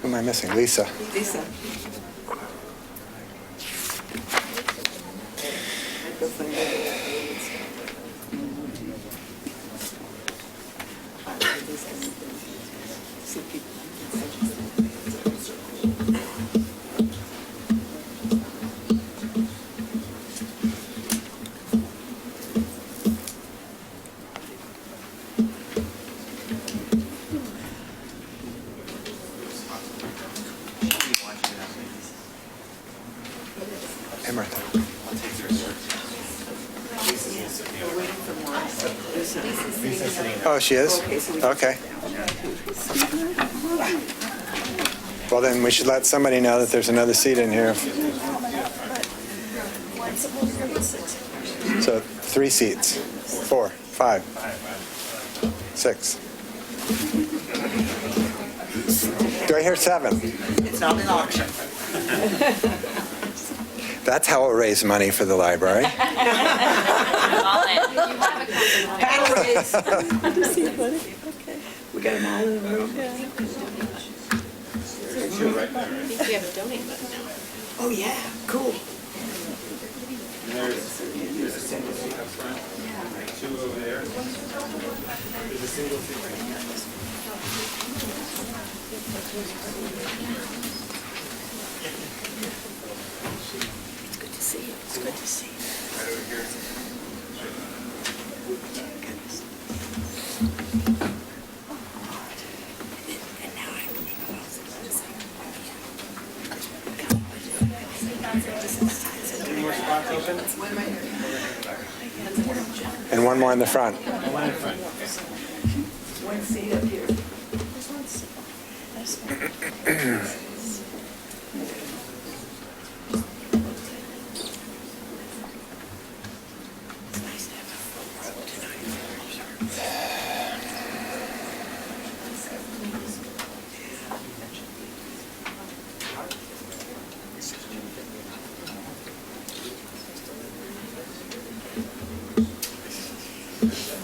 Who am I missing? Lisa. Lisa. Hey, Martha. Oh, she is? Okay. Well, then we should let somebody know that there's another seat in here. So 3 seats. 4, 5, 6. Do I hear 7? It's not an auction. That's how we'll raise money for the library. Paddle race. We got them all in the room. I think we have a donate button now. Oh, yeah, cool. There's a single seat up front, 2 over there. There's a single seat right here. It's good to see you. It's good to see you. Right over here. And now I can even Any more spots open? And one more in the front. One in front. one seat up here. It's nice to have a full row tonight.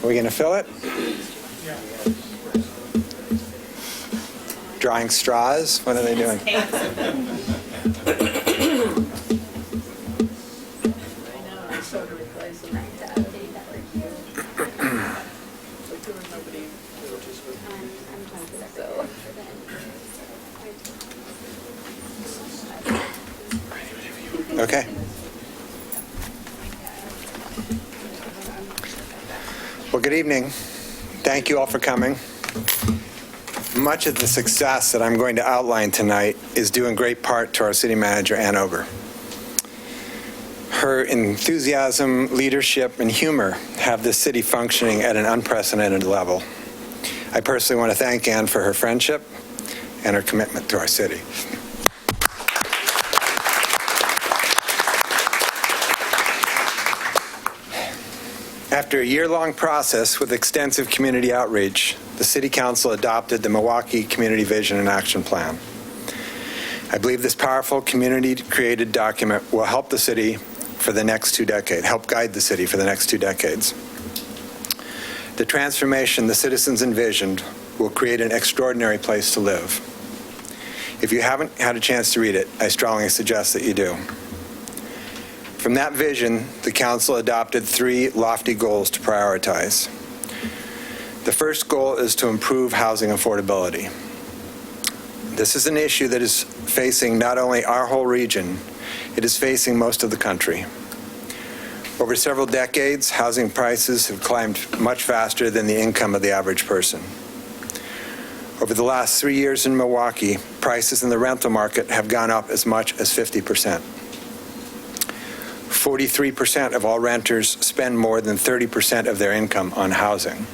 Are we going to fill it? Drawing straws? What are they doing? Okay. Well, good evening. Thank you all for coming. Much of the success that I'm going to outline tonight is due in great part to our city manager, Ann Ober. Her enthusiasm, leadership, and humor have this city functioning at an unprecedented level. I personally want to thank Ann for her friendship and her commitment to our city. After a year-long process with extensive community outreach, the City Council adopted the Milwaukee Community Vision and Action Plan. I believe this powerful community-created document will help the city for the next 2 decades, help guide the city for the next 2 decades. The transformation the citizens envisioned will create an extraordinary place to live. If you haven't had a chance to read it, I strongly suggest that you do. From that vision, the council adopted 3 lofty goals to prioritize. The first goal is to improve housing affordability. This is an issue that is facing not only our whole region, it is facing most of the country. Over several decades, housing prices have climbed much faster than the income of the average person. Over the last 3 years in Milwaukee, prices in the rental market have gone up as much as 50%. 43% of all renters spend more than 30% of their income on housing.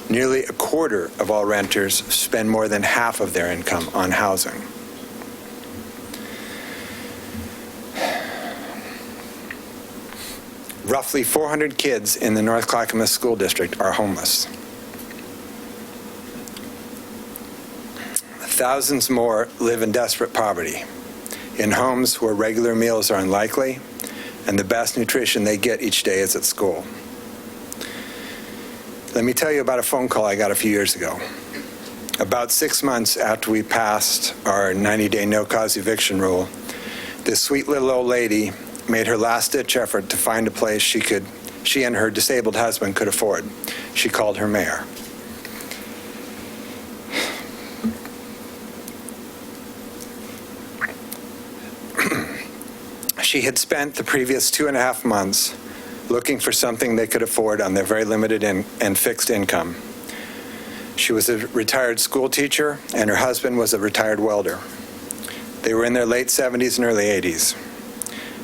Nearly a quarter of all renters spend more than half of their income on housing. Roughly 400 kids in the North Clackamas School District are homeless. Thousands more live in desperate poverty, in homes where regular meals are unlikely, and the best nutrition they get each day is at school. Let me tell you about a phone call I got a few years ago. About 6 months after we passed our 90-day no-cause eviction rule, this sweet little old lady made her last-ditch effort to find a place she and her disabled husband could afford. She called her mayor. She had spent the previous 2.5 months looking for something they could afford on their very limited and fixed income. She was a retired school teacher, and her husband was a retired welder. They were in their late 70s and early 80s.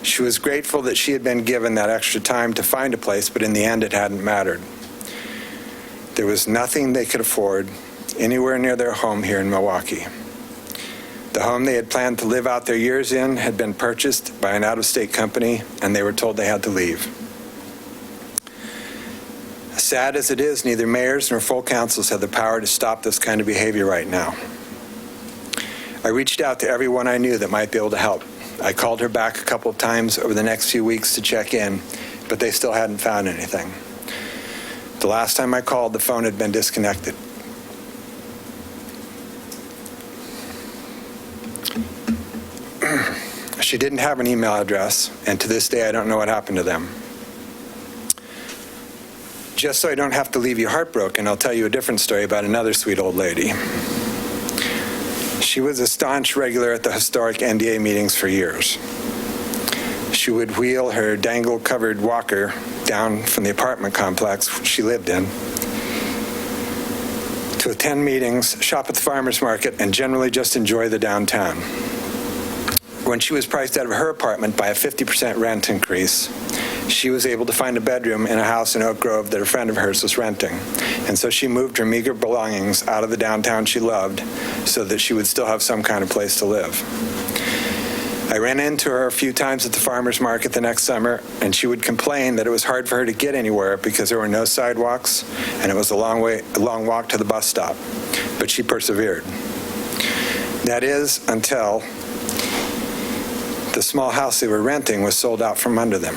She was grateful that she had been given that extra time to find a place, but in the end, it hadn't mattered. There was nothing they could afford anywhere near their home here in Milwaukee. The home they had planned to live out their years in had been purchased by an out-of-state company, and they were told they had to leave. Sad as it is, neither mayors nor full councils have the power to stop this kind of behavior right now. I reached out to everyone I knew that might be able to help. I called her back a couple of times over the next few weeks to check in, but they still hadn't found anything. The last time I called, the phone had been disconnected. She didn't have an email address, and to this day, I don't know what happened to them. Just so I don't have to leave you heartbroken, I'll tell you a different story about another sweet old lady. She was a staunch regular at the historic NDA meetings for years. She would wheel her dangle-covered walker down from the apartment complex she lived in to attend meetings, shop at the farmer's market, and generally just enjoy the downtown. When she was priced out of her apartment by a 50% rent increase, she was able to find a bedroom in a house in Oak Grove that a friend of hers was renting. And so she moved her meager belongings out of the downtown she loved so that she would still have some kind of place to live. I ran into her a few times at the farmer's market the next summer, and she would complain that it was hard for her to get anywhere because there were no sidewalks, and it was a long walk to the bus stop. But she persevered. That is, until the small house they were renting was sold out from under them.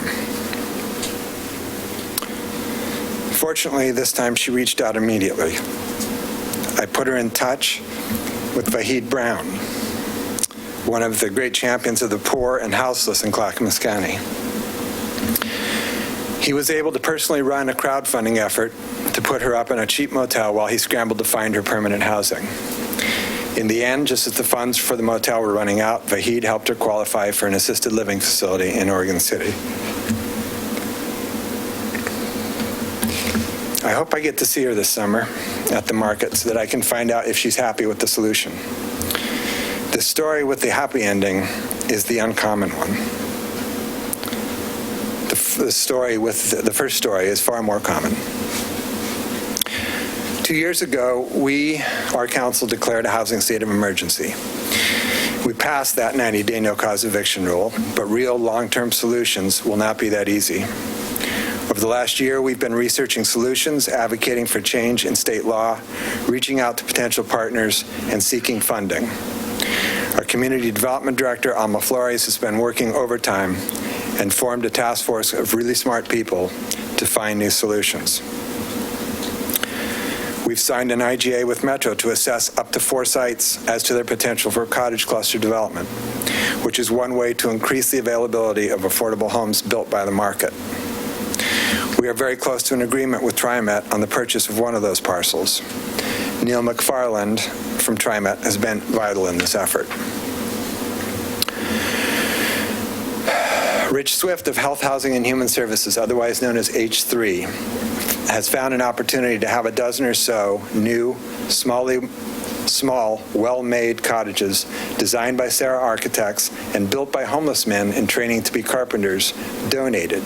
Fortunately, this time she reached out immediately. I put her in touch with Vahid Brown, one of the great champions of the poor and houseless in Clackamas County. He was able to personally run a crowdfunding effort to put her up in a cheap motel while he scrambled to find her permanent housing. In the end, just as the funds for the motel were running out, Vahid helped her qualify for an assisted living facility in Oregon City. I hope I get to see her this summer at the market so that I can find out if she's happy with the solution. The story with the happy ending is the uncommon one. The story with the first story is far more common. 2 years ago, our council declared a housing state of emergency. We passed that 90-day no-cause eviction rule, but real long-term solutions will not be that easy. Over the last year, we've been researching solutions, advocating for change in state law, reaching out to potential partners, and seeking funding. Our Community Development Director, Alma Flores, has been working overtime and formed a task force of really smart people to find new solutions. We've signed an IGA with Metro to assess up to 4 sites as to their potential for cottage cluster development, which is one way to increase the availability of affordable homes built by the market. We are very close to an agreement with TriMet on the purchase of one of those parcels. Neil McFarland from TriMet has been vital in this effort. Rich Swift of Health, Housing, and Human Services, otherwise known as H3, has found an opportunity to have a dozen or so new, small, well-made cottages designed by Sarah Architects and built by homeless men in training to be carpenters donated.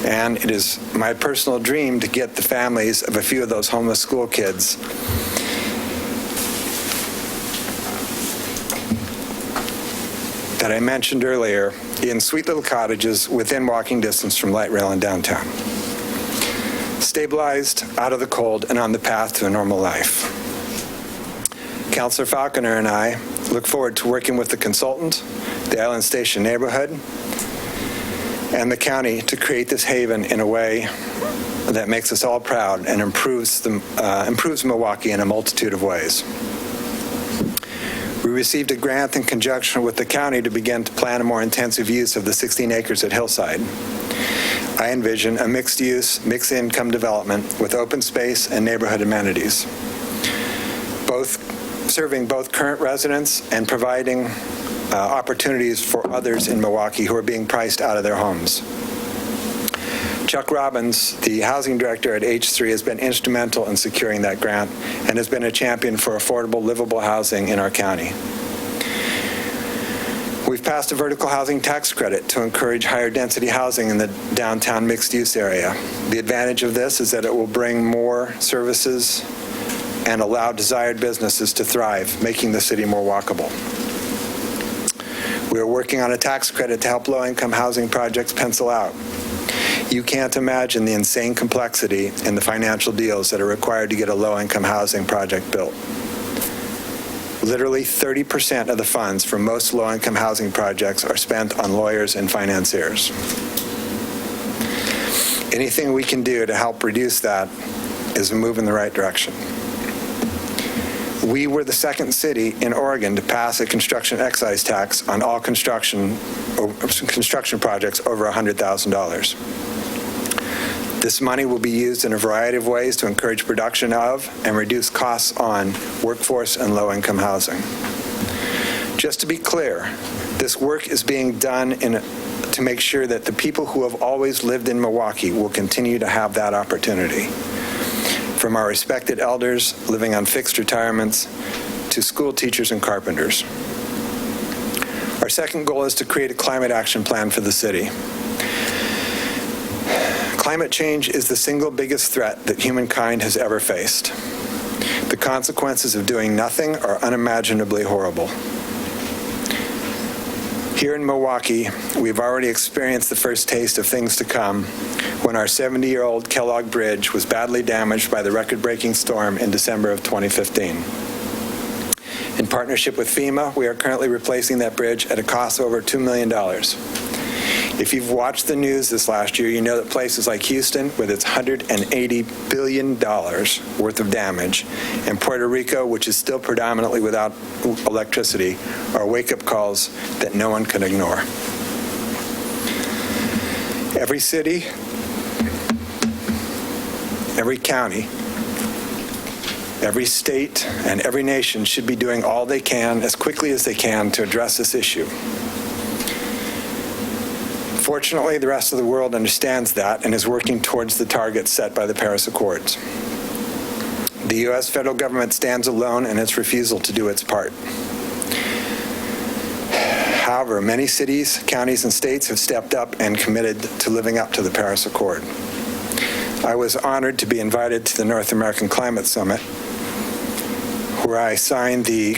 And it is my personal dream to get the families of a few of those homeless school kids that I mentioned earlier in sweet little cottages within walking distance from light rail and downtown. Stabilized, out of the cold, and on the path to a normal life. Councilor Falconer and I look forward to working with the consultant, the Island Station neighborhood, and the county to create this haven in a way that makes us all proud and improves Milwaukee in a multitude of ways. We received a grant in conjunction with the county to begin to plan a more intensive use of the 16 acres at Hillside. I envision a mixed-use, mixed-income development with open space and neighborhood amenities, serving both current residents and providing opportunities for others in Milwaukee who are being priced out of their homes. Chuck Robbins, the housing director at H3, has been instrumental in securing that grant and has been a champion for affordable, livable housing in our county. We've passed a vertical housing tax credit to encourage higher density housing in the downtown mixed-use area. The advantage of this is that it will bring more services and allow desired businesses to thrive, making the city more walkable. We are working on a tax credit to help low-income housing projects pencil out. You can't imagine the insane complexity in the financial deals that are required to get a low-income housing project built. Literally 30% of the funds for most low-income housing projects are spent on lawyers and financiers. Anything we can do to help reduce that is a move in the right direction. We were the second city in Oregon to pass a construction excise tax on all construction projects over $100,000. This money will be used in a variety of ways to encourage production of and reduce costs on workforce and low-income housing. Just to be clear, this work is being done to make sure that the people who have always lived in Milwaukee will continue to have that opportunity. From our respected elders living on fixed retirements to school teachers and carpenters. Our second goal is to create a climate action plan for the city. Climate change is the single biggest threat that humankind has ever faced. The consequences of doing nothing are unimaginably horrible. Here in Milwaukee, we've already experienced the first taste of things to come when our 70-year-old Kellogg Bridge was badly damaged by the record-breaking storm in December of 2015. In partnership with FEMA, we are currently replacing that bridge at a cost of over $2 million. If you've watched the news this last year, you know that places like Houston, with its $180 billion worth of damage, and Puerto Rico, which is still predominantly without electricity, are wake-up calls that no one can ignore. Every city, every county, every state, and every nation should be doing all they can as quickly as they can to address this issue. Fortunately, the rest of the world understands that and is working towards the targets set by the Paris Accords. The U.S. federal government stands alone in its refusal to do its part. However, many cities, counties, and states have stepped up and committed to living up to the Paris Accord. I was honored to be invited to the North American Climate Summit, where I signed the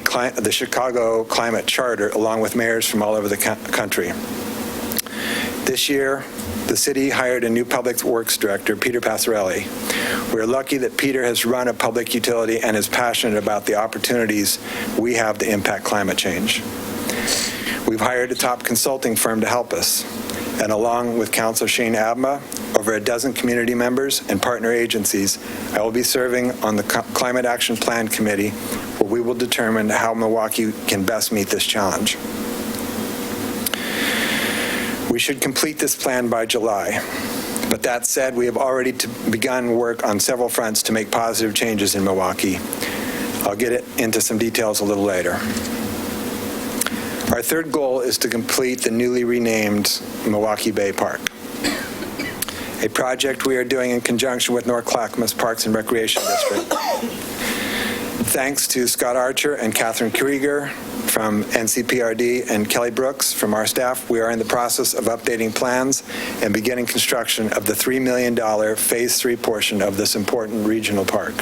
Chicago Climate Charter along with mayors from all over the country. This year, the city hired a new public works director, Peter Passarelli. We're lucky that Peter has run a public utility and is passionate about the opportunities we have to impact climate change. We've hired a top consulting firm to help us, and along with Councilor Shane Abma, over a dozen community members and partner agencies, I will be serving on the Climate Action Plan Committee, where we will determine how Milwaukee can best meet this challenge. We should complete this plan by July. But that said, we have already begun work on several fronts to make positive changes in Milwaukee. I'll get into some details a little later. Our third goal is to complete the newly renamed Milwaukee Bay Park, a project we are doing in conjunction with North Clackamas Parks and Recreation District. Thanks to Scott Archer and Catherine Krieger from NCPRD and Kelly Brooks from our staff, we are in the process of updating plans and beginning construction of the $3 million Phase 3 portion of this important regional park.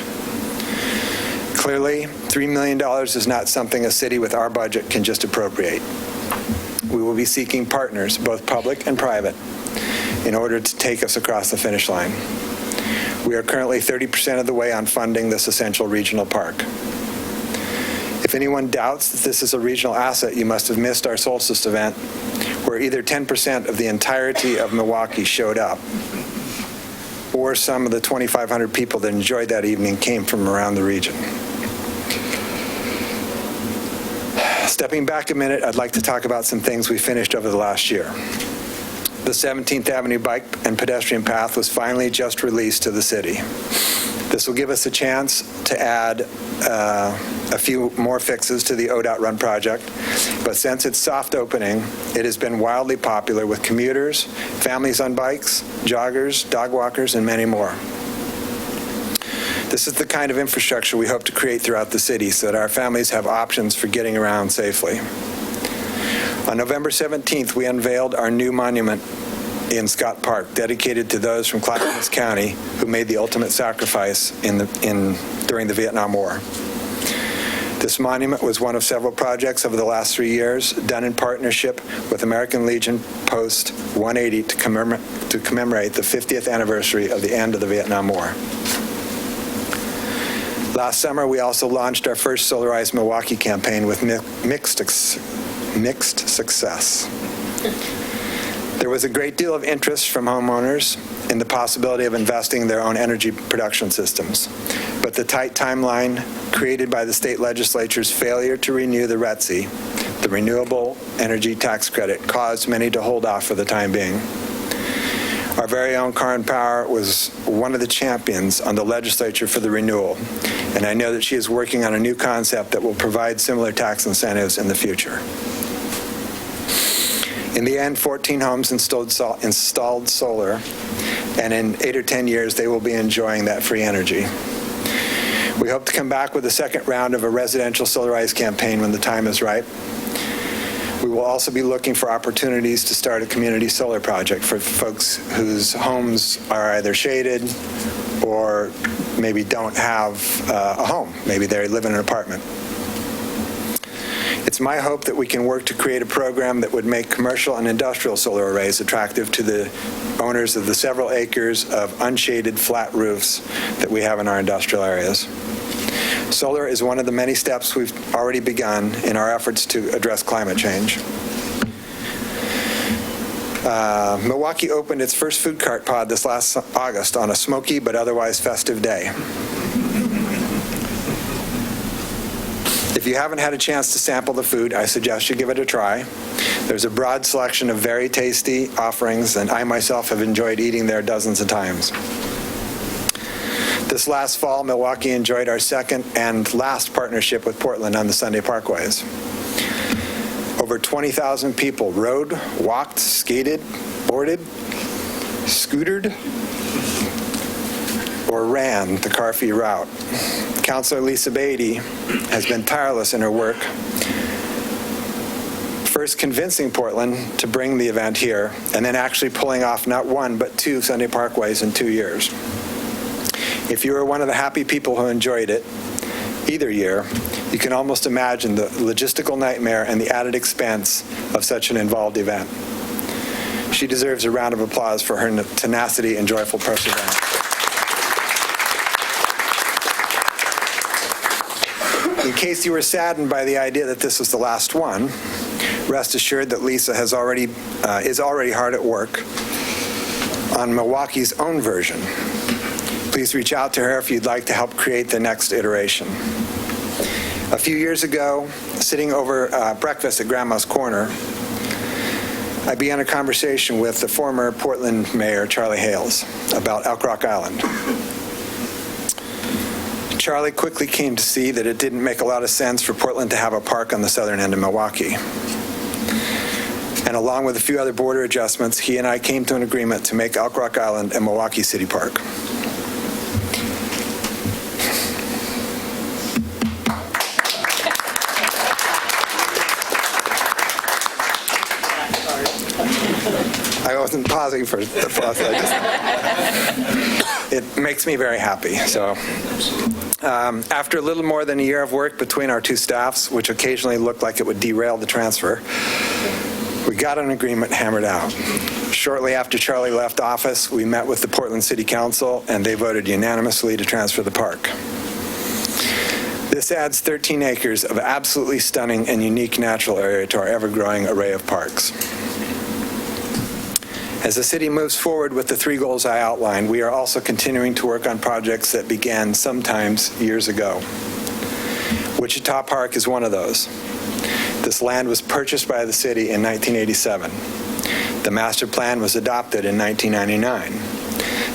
Clearly, $3 million is not something a city with our budget can just appropriate. We will be seeking partners, both public and private, in order to take us across the finish line. We are currently 30% of the way on funding this essential regional park. If anyone doubts that this is a regional asset, you must have missed our Solstice event, where either 10% of the entirety of Milwaukee showed up, or some of the 2,500 people that enjoyed that evening came from around the region. Stepping back a minute, I'd like to talk about some things we finished over the last year. The 17th Avenue Bike and Pedestrian Path was finally just released to the city. This will give us a chance to add a few more fixes to the ODOT Run project, but since its soft opening, it has been wildly popular with commuters, families on bikes, joggers, dog walkers, and many more. This is the kind of infrastructure we hope to create throughout the city so that our families have options for getting around safely. On November 17th, we unveiled our new monument in Scott Park, dedicated to those from Clackamas County who made the ultimate sacrifice during the Vietnam War. This monument was one of several projects over the last 3 years, done in partnership with American Legion Post 180 to commemorate the 50th anniversary of the end of the Vietnam War. Last summer, we also launched our first Solarized Milwaukee campaign with mixed success. There was a great deal of interest from homeowners in the possibility of investing in their own energy production systems, but the tight timeline created by the state legislature's failure to renew the RETC, the Renewable Energy Tax Credit, caused many to hold off for the time being. Our very own Karin Power was one of the champions on the legislature for the renewal, and I know that she is working on a new concept that will provide similar tax incentives in the future. In the end, 14 homes installed solar, and in 8 or 10 years, they will be enjoying that free energy. We hope to come back with a second round of a residential solarized campaign when the time is right. We will also be looking for opportunities to start a community solar project for folks whose homes are either shaded or maybe don't have a home. Maybe they live in an apartment. It's my hope that we can work to create a program that would make commercial and industrial solar arrays attractive to the owners of the several acres of unshaded flat roofs that we have in our industrial areas. Solar is one of the many steps we've already begun in our efforts to address climate change. Milwaukee opened its first food cart pod this last August on a smoky but otherwise festive day. If you haven't had a chance to sample the food, I suggest you give it a try. There's a broad selection of very tasty offerings, and I myself have enjoyed eating there dozens of times. This last fall, Milwaukee enjoyed our second and last partnership with Portland on the Sunday Parkways. Over 20,000 people rode, walked, skated, boarded, scootered, or ran the car-free route. Councilor Lisa Beatty has been tireless in her work, first convincing Portland to bring the event here, and then actually pulling off not one, but 2 Sunday Parkways in 2 years. If you were one of the happy people who enjoyed it either year, you can almost imagine the logistical nightmare and the added expense of such an involved event. She deserves a round of applause for her tenacity and joyful perseverance. In case you were saddened by the idea that this was the last one, rest assured that Lisa is already hard at work on Milwaukee's own version. Please reach out to her if you'd like to help create the next iteration. A few years ago, sitting over breakfast at Grandma's Corner, I began a conversation with the former Portland Mayor, Charlie Hales, about Elk Rock Island. Charlie quickly came to see that it didn't make a lot of sense for Portland to have a park on the southern end of Milwaukee. And along with a few other border adjustments, he and I came to an agreement to make Elk Rock Island a Milwaukee City Park. I wasn't pausing for the applause. It makes me very happy. So, after a little more than a year of work between our 2 staffs, which occasionally looked like it would derail the transfer, we got an agreement hammered out. Shortly after Charlie left office, we met with the Portland City Council, and they voted unanimously to transfer the park. This adds 13 acres of absolutely stunning and unique natural area to our ever-growing array of parks. As the city moves forward with the 3 goals I outlined, we are also continuing to work on projects that began sometimes years ago. Wichita Park is one of those. This land was purchased by the city in 1987. The master plan was adopted in 1999.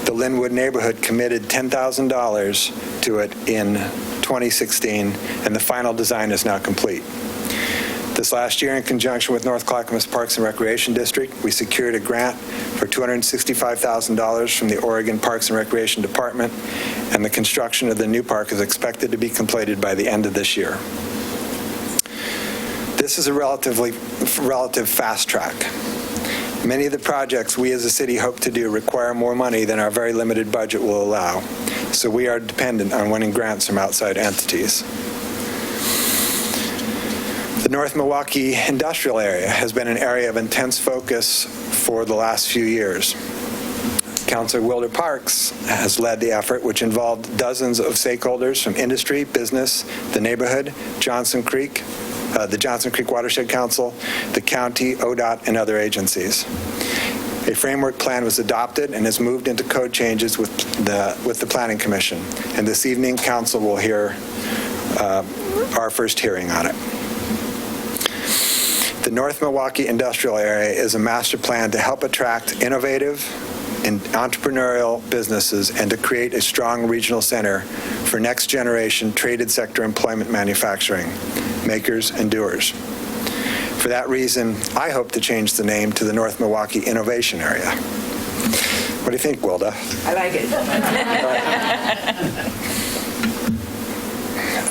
The Linwood neighborhood committed $10,000 to it in 2016, and the final design is now complete. This last year, in conjunction with North Clackamas Parks and Recreation District, we secured a grant for $265,000 from the Oregon Parks and Recreation Department, and the construction of the new park is expected to be completed by the end of this year. This is a relative fast track. Many of the projects we as a city hope to do require more money than our very limited budget will allow, so we are dependent on winning grants from outside entities. The North Milwaukee industrial area has been an area of intense focus for the last few years. Councilor Wilder Parks has led the effort, which involved dozens of stakeholders from industry, business, the neighborhood, the Johnson Creek Watershed Council, the county, ODOT, and other agencies. A framework plan was adopted and has moved into code changes with the Planning Commission. And this evening, Council will hear our first hearing on it. The North Milwaukee industrial area is a master plan to help attract innovative and entrepreneurial businesses and to create a strong regional center for next generation traded sector employment manufacturing, makers and doers. For that reason, I hope to change the name to the North Milwaukee Innovation Area. What do you think, Wilda? I like it.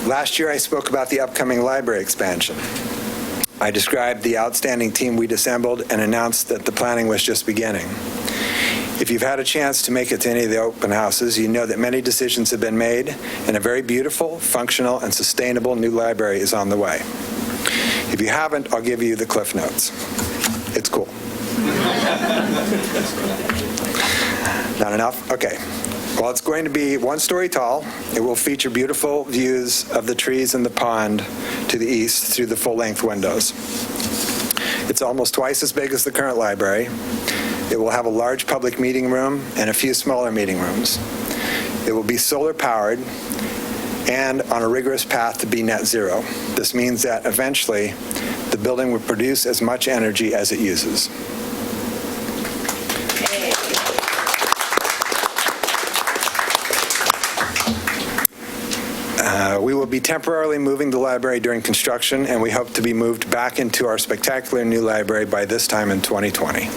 Last year, I spoke about the upcoming library expansion. I described the outstanding team we'd assembled and announced that the planning was just beginning. If you've had a chance to make it to any of the open houses, you know that many decisions have been made and a very beautiful, functional, and sustainable new library is on the way. If you haven't, I'll give you the Cliff Notes. It's cool. Not enough? Okay. Well, it's going to be 1 story tall. It will feature beautiful views of the trees and the pond to the east through the full-length windows. It's almost twice as big as the current library. It will have a large public meeting room and a few smaller meeting rooms. It will be solar-powered and on a rigorous path to be net zero. This means that eventually the building will produce as much energy as it uses. We will be temporarily moving the library during construction, and we hope to be moved back into our spectacular new library by this time in 2020.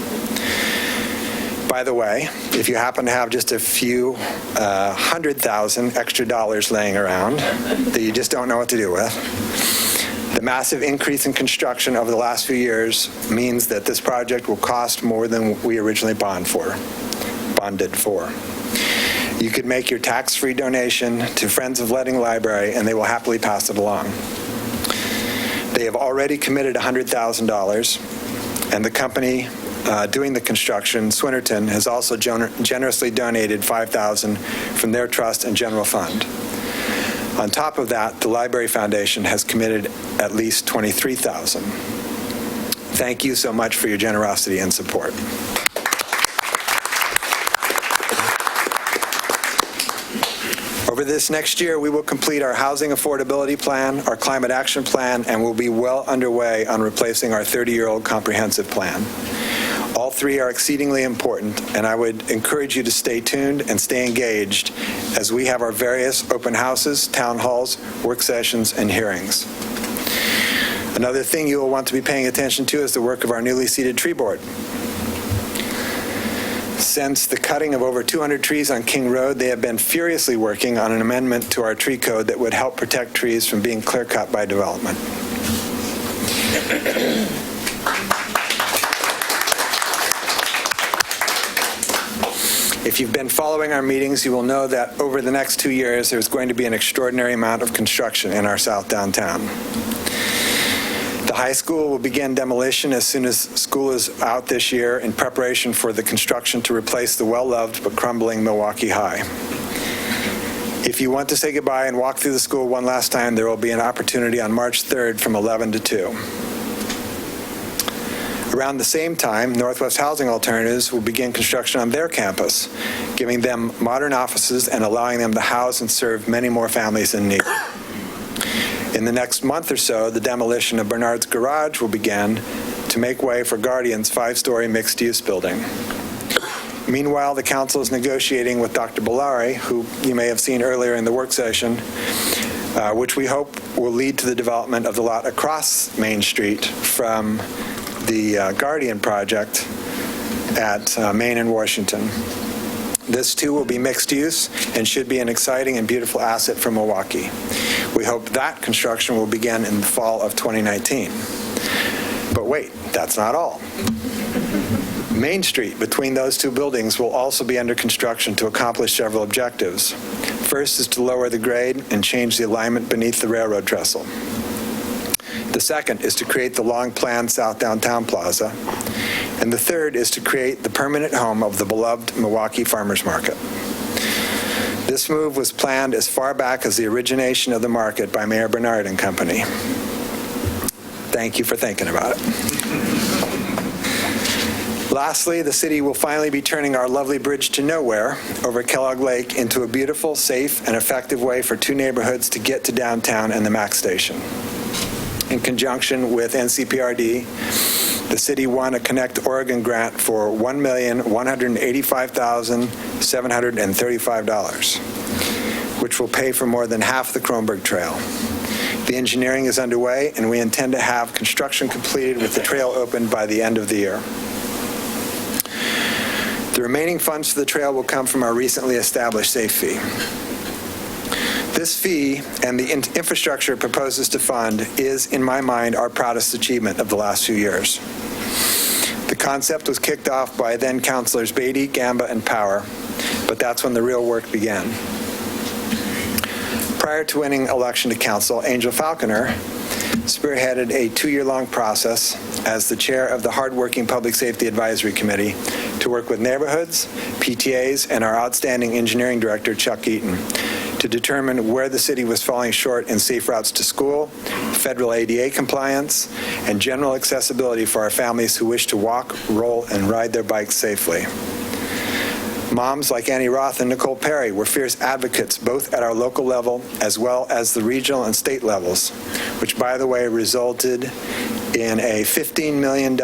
By the way, if you happen to have just a few $100,000 extra dollars laying around that you just don't know what to do with, the massive increase in construction over the last few years means that this project will cost more than we originally bonded for. You could make your tax-free donation to Friends of Leading Library, and they will happily pass it along. They have already committed $100,000, and the company doing the construction, Swinnerton, has also generously donated $5,000 from their trust and general fund. On top of that, the Library Foundation has committed at least $23,000. Thank you so much for your generosity and support. Over this next year, we will complete our housing affordability plan, our climate action plan, and we'll be well underway on replacing our 30-year-old comprehensive plan. All 3 are exceedingly important, and I would encourage you to stay tuned and stay engaged as we have our various open houses, town halls, work sessions, and hearings. Another thing you will want to be paying attention to is the work of our newly seated tree board. Since the cutting of over 200 trees on King Road, they have been furiously working on an amendment to our tree code that would help protect trees from being clear-cut by development. If you've been following our meetings, you will know that over the next 2 years, there's going to be an extraordinary amount of construction in our south downtown. The high school will begin demolition as soon as school is out this year in preparation for the construction to replace the well-loved but crumbling Milwaukee High. If you want to say goodbye and walk through the school one last time, there will be an opportunity on March 3rd from 11 to 2. Around the same time, Northwest Housing Alternatives will begin construction on their campus, giving them modern offices and allowing them to house and serve many more families in need. In the next month or so, the demolition of Bernard's Garage will begin to make way for Guardian's 5-story mixed-use building. Meanwhile, the council is negotiating with Dr. Bellari, who you may have seen earlier in the work session, which we hope will lead to the development of the lot across Main Street from the Guardian project at Main and Washington. This too will be mixed use and should be an exciting and beautiful asset for Milwaukee. We hope that construction will begin in the fall of 2019. But wait, that's not all. Main Street between those two buildings will also be under construction to accomplish several objectives. First is to lower the grade and change the alignment beneath the railroad trestle. The second is to create the long-planned South Downtown Plaza. And the third is to create the permanent home of the beloved Milwaukee Farmers Market. This move was planned as far back as the origination of the market by Mayor Bernard and Company. Thank you for thinking about it. Lastly, the city will finally be turning our lovely bridge to nowhere over Kellogg Lake into a beautiful, safe, and effective way for two neighborhoods to get to downtown and the MAX station. In conjunction with NCPRD, the city won a Connect Oregon grant for $1,185,735, which will pay for more than half the Kronberg Trail. The engineering is underway, and we intend to have construction completed with the trail opened by the end of the year. The remaining funds for the trail will come from our recently established SAFE fee. This fee and the infrastructure it proposes to fund is, in my mind, our proudest achievement of the last few years. The concept was kicked off by then councilors Beatty, Gamba, and Power, but that's when the real work began. Prior to winning election to council, Angel Falconer spearheaded a 2-year-long process as the chair of the hardworking Public Safety Advisory Committee to work with neighborhoods, PTAs, and our outstanding engineering director, Chuck Eaton, to determine where the city was falling short in safe routes to school, federal ADA compliance, and general accessibility for our families who wish to walk, roll, and ride their bikes safely. Moms like Annie Roth and Nicole Perry were fierce advocates both at our local level as well as the regional and state levels, which, by the way, resulted in a $15 million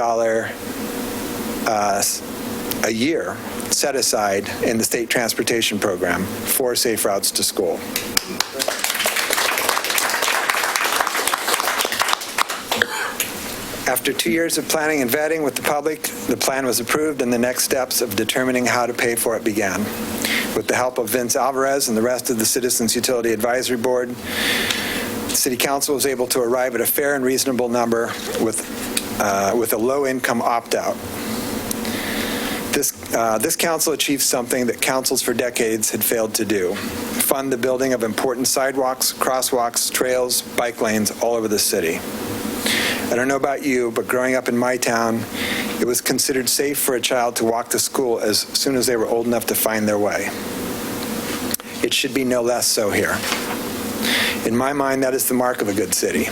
a year set aside in the state transportation program for safe routes to school. After 2 years of planning and vetting with the public, the plan was approved and the next steps of determining how to pay for it began. With the help of Vince Alvarez and the rest of the Citizens Utility Advisory Board, the City Council was able to arrive at a fair and reasonable number with a low-income opt-out. This council achieved something that councils for decades had failed to do: fund the building of important sidewalks, crosswalks, trails, bike lanes all over the city. I don't know about you, but growing up in my town, it was considered safe for a child to walk to school as soon as they were old enough to find their way. It should be no less so here. In my mind, that is the mark of a good city.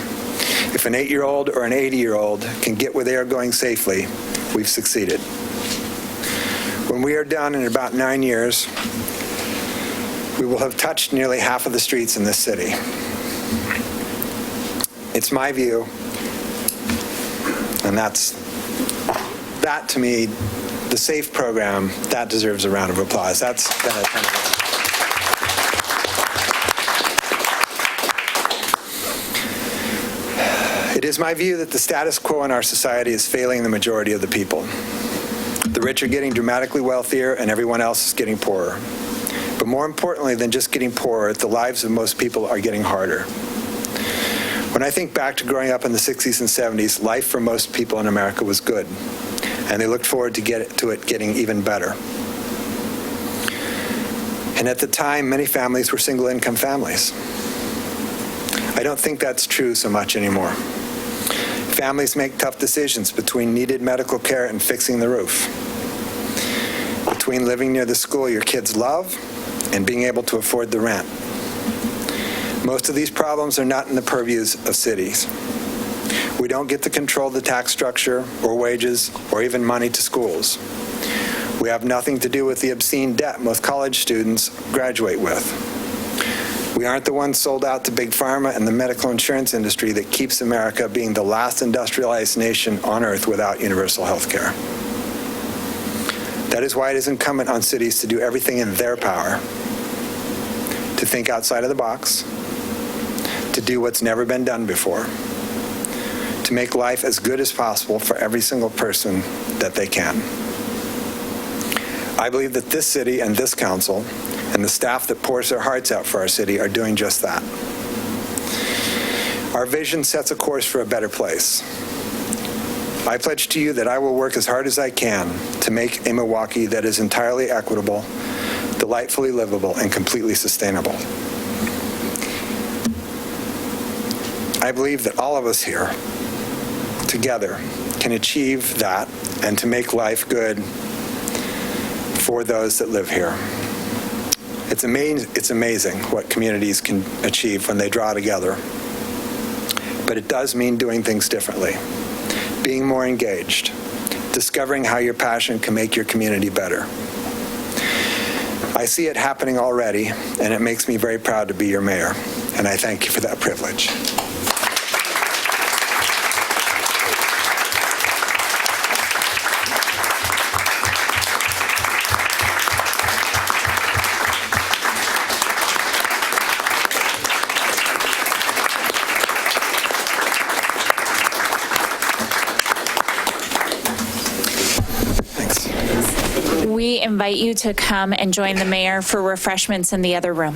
If an 8-year-old or an 80-year-old can get where they are going safely, we've succeeded. When we are done in about 9 years, we will have touched nearly half of the streets in this city. It's my view, and that to me, the SAFE program, that deserves a round of applause. That's been a kind of It is my view that the status quo in our society is failing the majority of the people. The rich are getting dramatically wealthier and everyone else is getting poorer. But more importantly than just getting poorer, the lives of most people are getting harder. When I think back to growing up in the 60s and 70s, life for most people in America was good, and they looked forward to it getting even better. And at the time, many families were single-income families. I don't think that's true so much anymore. Families make tough decisions between needed medical care and fixing the roof, between living near the school your kids love and being able to afford the rent. Most of these problems are not in the purviews of cities. We We don't get to control the tax structure or wages or even money to schools. We have nothing to do with the obscene debt most college students graduate with. We aren't the ones sold out to big pharma and the medical insurance industry that keeps America being the last industrialized nation on earth without universal health care. That is why it is incumbent on cities to do everything in their power to think outside of the box, to do what's never been done before, to make life as good as possible for every single person that they can. I believe that this city and this council and the staff that pours their hearts out for our city are doing just that. Our vision sets a course for a better place. I pledge to you that I will work as hard as I can to make a Milwaukee that is entirely equitable, delightfully livable, and completely sustainable. I believe that all of us here together can achieve that and to make life good for those that live here. It's amazing what communities can achieve when they draw together. But it does mean doing things differently, being more engaged, discovering how your passion can make your community better. I see it happening already, and it makes me very proud to be your mayor, and I thank you for that privilege. We invite you to come and join the mayor for refreshments in the other room.